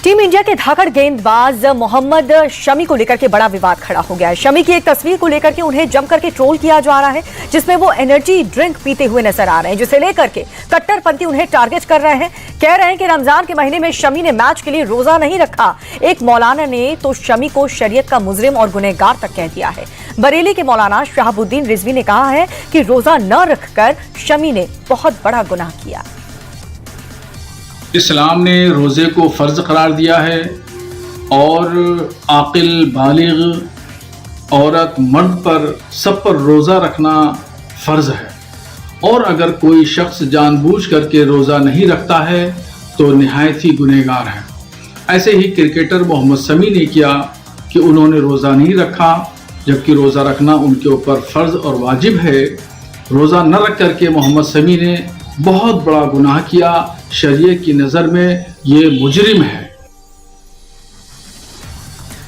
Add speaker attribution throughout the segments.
Speaker 1: Team India के धाकड़ गेंदबाज मोहम्मद शमी को लेकर के बड़ा विवाद खड़ा हो गया है। शमी की एक तस्वीर को लेकर के उन्हें जमकर के ट्रोल किया जा रहा है, जिसमें वो एनर्जी ड्रिंक पीते हुए नजर आ रहे हैं, जिसे लेकर के कट्टरपंथी उन्हें टारगेट कर रहे हैं। कह रहे हैं कि रमजान के महीने में शमी ने मैच के लिए रोजा नहीं रखा। एक मौलाना ने तो शमी को शरीयत का मुजरिम और गुनहगार तक कह दिया है। बरेली के मौलाना शहाबुद्दीन रिजवी ने कहा है कि रोजा न रखकर शमी ने बहुत बड़ा गुनाह किया।
Speaker 2: इस्लाम ने रोज़े को फ़र्ज़ करार दिया है और आकिल बालिग औरत मर्द पर सब पर रोज़ा रखना फ़र्ज़ है, और अगर कोई शख्स जानबूझ करके रोज़ा नहीं रखता है तो निहायत ही गुनहगार है। ऐसे ही क्रिकेटर मोहम्मद शमी ने किया कि उन्होंने रोज़ा नहीं रखा, जबकि रोज़ा रखना उनके ऊपर फ़र्ज़ और वाजिब है। रोज़ा न रख करके मोहम्मद शमी ने बहुत बड़ा गुनाह किया। शरीयत की नज़र में ये मुजरिम है।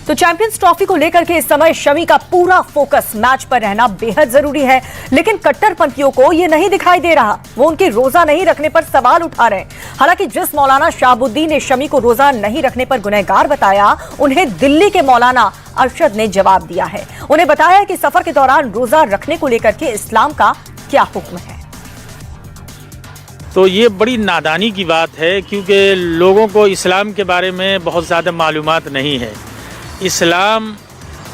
Speaker 1: तो चैंपियंस ट्रॉफी को लेकर के इस समय शमी का पूरा फोकस मैच पर रहना बेहद जरूरी है, लेकिन कट्टरपंथियों को ये नहीं दिखाई दे रहा। वो उनके रोजा नहीं रखने पर सवाल उठा रहे हैं। हालांकि जिस मौलाना शहाबुद्दीन ने शमी को रोजा नहीं रखने पर गुनहगार बताया, उन्हें दिल्ली के मौलाना अरशद ने जवाब दिया है। उन्हें बताया कि सफर के दौरान रोजा रखने को लेकर के इस्लाम का क्या हुक्म है।
Speaker 3: तो ये बड़ी नादानी की बात है, क्योंकि लोगों को इस्लाम के बारे में बहुत ज़्यादा मालूमात नहीं है। इस्लाम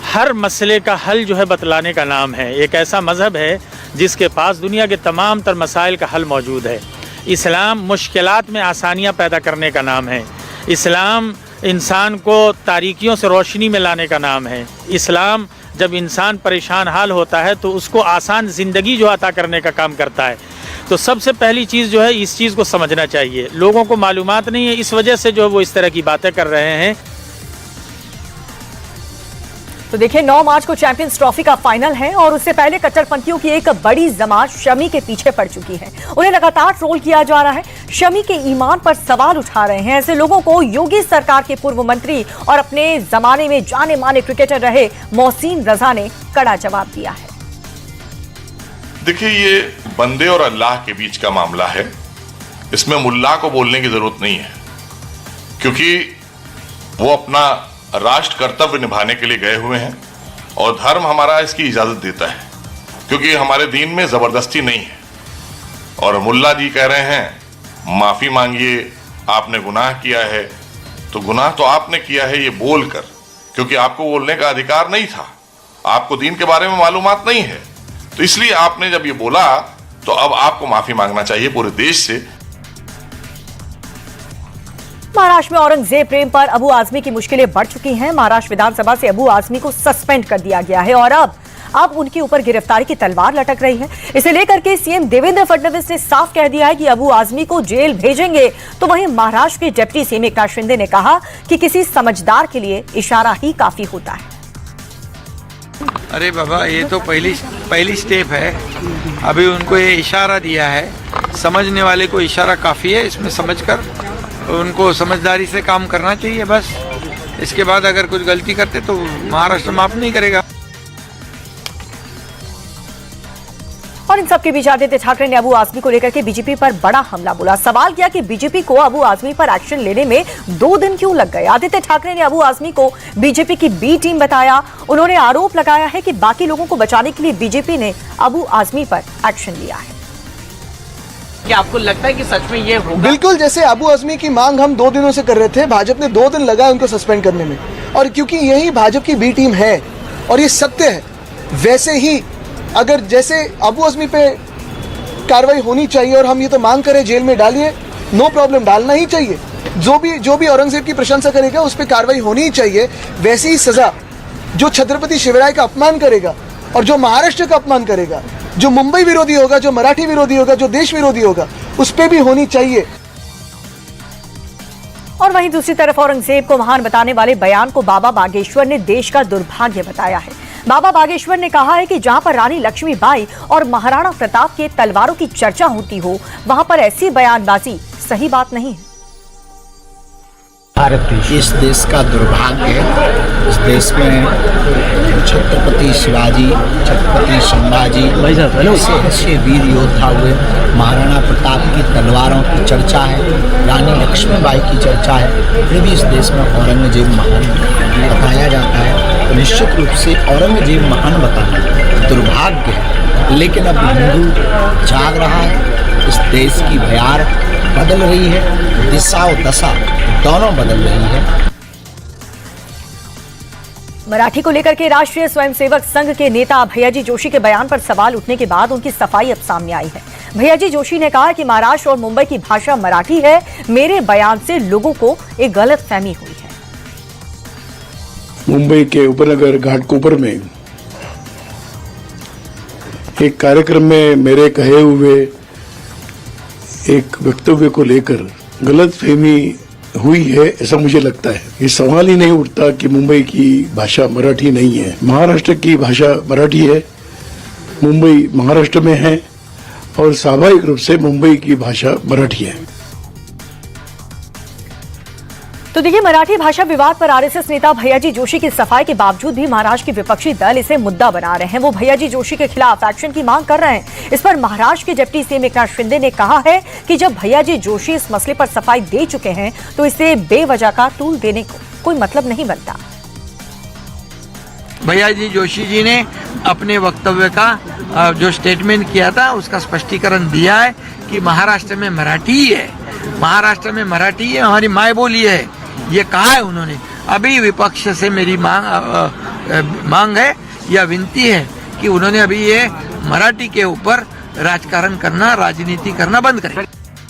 Speaker 3: हर मसले का हल जो है बतलाने का नाम है। एक ऐसा मज़हब है जिसके पास दुनिया के तमाम तर मसाइल का हल मौजूद है। इस्लाम मुश्किलात में आसानियाँ पैदा करने का नाम है। इस्लाम इंसान को तारीकियों से रोशनी में लाने का नाम है। इस्लाम जब इंसान परेशान हाल होता है तो उसको आसान ज़िंदगी जो अता करने का काम करता है। तो सबसे पहली चीज़ जो है, इस चीज़ को समझना चाहिए। लोगों को मालूमात नहीं है, इस वजह से जो वो इस तरह की बातें कर रहे हैं।
Speaker 1: तो देखिए, 9 मार्च को चैंपियंस ट्रॉफी का फाइनल है और उससे पहले कट्टरपंथियों की एक बड़ी जमात शमी के पीछे पड़ चुकी है। उन्हें लगातार ट्रोल किया जा रहा है, शमी के ईमान पर सवाल उठा रहे हैं। ऐसे लोगों को योगी सरकार के पूर्व मंत्री और अपने जमाने में जाने माने क्रिकेटर रहे मोहसिन रजा ने कड़ा जवाब दिया है।
Speaker 4: देखिए, ये बंदे और अल्लाह के बीच का मामला है। इसमें मुल्ला को बोलने की जरूरत नहीं है, क्योंकि वो अपना राष्ट्र कर्तव्य निभाने के लिए गए हुए हैं और धर्म हमारा इसकी इजाजत देता है, क्योंकि हमारे दीन में जबरदस्ती नहीं है। और मुल्ला जी कह रहे हैं माफी मांगिए, आपने गुनाह किया है। तो गुनाह तो आपने किया है ये बोलकर, क्योंकि आपको बोलने का अधिकार नहीं था, आपको दीन के बारे में मालूमात नहीं है। तो इसलिए आपने जब ये बोला तो अब आपको माफी मांगना चाहिए पूरे देश से।
Speaker 1: महाराष्ट्र में औरंगजेब प्रेम पर अबू आजमी की मुश्किलें बढ़ चुकी हैं। महाराष्ट्र विधानसभा से अबू आजमी को सस्पेंड कर दिया गया है और अब उनके ऊपर गिरफ्तारी की तलवार लटक रही है। इसे लेकर के सीएम देवेंद्र फडणवीस ने साफ कह दिया है कि अबू आजमी को जेल भेजेंगे। तो वहीं महाराष्ट्र के डिप्टी सीएम एकनाथ शिंदे ने कहा कि किसी समझदार के लिए इशारा ही काफी होता है।
Speaker 5: अरे बाबा, ये तो पहली स्टेप है। अभी उनको ये इशारा दिया है, समझने वाले को इशारा काफ़ी है। इसमें समझकर उनको समझदारी से काम करना चाहिए बस। इसके बाद अगर कुछ गलती करते तो महाराष्ट्र माफ नहीं करेगा।
Speaker 1: और इन सबके बीच आदित्य ठाकरे ने अबू आजमी को लेकर के बीजेपी पर बड़ा हमला बोला। सवाल किया कि बीजेपी को अबू आजमी पर एक्शन लेने में 2 दिन क्यों लग गए। आदित्य ठाकरे ने अबू आजमी को बीजेपी की बी टीम बताया। उन्होंने आरोप लगाया है कि बाकी लोगों को बचाने के लिए बीजेपी ने अबू आजमी पर एक्शन लिया है।
Speaker 6: क्या आपको लगता है कि सच में ये होगा?
Speaker 7: बिल्कुल, जैसे अबू आजमी की मांग हम 2 दिनों से कर रहे थे, भाजपा ने 2 दिन लगाए उनको सस्पेंड करने में, और क्योंकि यही भाजपा की बी टीम है और ये सत्य है, वैसे ही अगर जैसे अबू आजमी पे कार्रवाई होनी चाहिए और हम ये तो मांग करें जेल में डालिए, नो प्रॉब्लम, डालना ही चाहिए। जो भी औरंगजेब की प्रशंसा करेगा उस पर कार्रवाई होनी ही चाहिए। वैसी ही सजा जो छत्रपति शिवराय का अपमान करेगा और जो महाराष्ट्र का अपमान करेगा, जो मुंबई विरोधी होगा, जो मराठी विरोधी होगा, जो देश विरोधी होगा, उस पर भी होनी चाहिए।
Speaker 1: और वहीं दूसरी तरफ औरंगजेब को महान बताने वाले बयान को बाबा बागेश्वर ने देश का दुर्भाग्य बताया है। बाबा बागेश्वर ने कहा है कि जहां पर रानी लक्ष्मीबाई और महाराणा प्रताप के तलवारों की चर्चा होती हो, वहां पर ऐसी बयानबाजी सही बात नहीं है।
Speaker 8: इस देश का दुर्भाग्य है। इस देश में छत्रपति शिवाजी, छत्रपति संभाजी ऐसे अच्छे वीर योद्धा हुए। महाराणा प्रताप की तलवारों की चर्चा है, रानी लक्ष्मीबाई की चर्चा है, फिर भी इस देश में औरंगजेब महान बताया जाता है। तो निश्चित रूप से औरंगजेब महान बताना दुर्भाग्य है। लेकिन अब हिंदू जाग रहा है, इस देश की भयार बदल रही है, दिशा और दशा दोनों बदल रही है।
Speaker 1: मराठी को लेकर के राष्ट्रीय स्वयंसेवक संघ के नेता भैयाजी जोशी के बयान पर सवाल उठने के बाद उनकी सफाई अब सामने आई है। भैयाजी जोशी ने कहा कि महाराष्ट्र और मुंबई की भाषा मराठी है। मेरे बयान से लोगों को एक गलतफहमी हुई है।
Speaker 9: मुंबई के उपनगर घाटकोपर में एक कार्यक्रम में मेरे कहे हुए एक वक्तव्य को लेकर गलतफहमी हुई है, ऐसा मुझे लगता है। ये सवाल ही नहीं उठता कि मुंबई की भाषा मराठी नहीं है। महाराष्ट्र की भाषा मराठी है, मुंबई महाराष्ट्र में है और स्वाभाविक रूप से मुंबई की भाषा मराठी है।
Speaker 1: तो देखिए, मराठी भाषा विवाद पर आरएसएस नेता भैयाजी जोशी की सफाई के बावजूद भी महाराष्ट्र के विपक्षी दल इसे मुद्दा बना रहे हैं। वो भैयाजी जोशी के खिलाफ एक्शन की मांग कर रहे हैं। इस पर महाराष्ट्र के डिप्टी सीएम एकनाथ शिंदे ने कहा है कि जब भैयाजी जोशी इस मसले पर सफाई दे चुके हैं तो इसे बेवजह का टूल देने को कोई मतलब नहीं बनता।
Speaker 5: भैयाजी जोशी जी ने अपने वक्तव्य का जो स्टेटमेंट किया था उसका स्पष्टीकरण दिया है कि महाराष्ट्र में मराठी है, महाराष्ट्र में मराठी है, हमारी माय बोली है, ये कहा है उन्होंने। अभी विपक्ष से मेरी मांग है या विनती है कि उन्होंने अभी ये मराठी के ऊपर राजकारण करना, राजनीति करना बंद करें।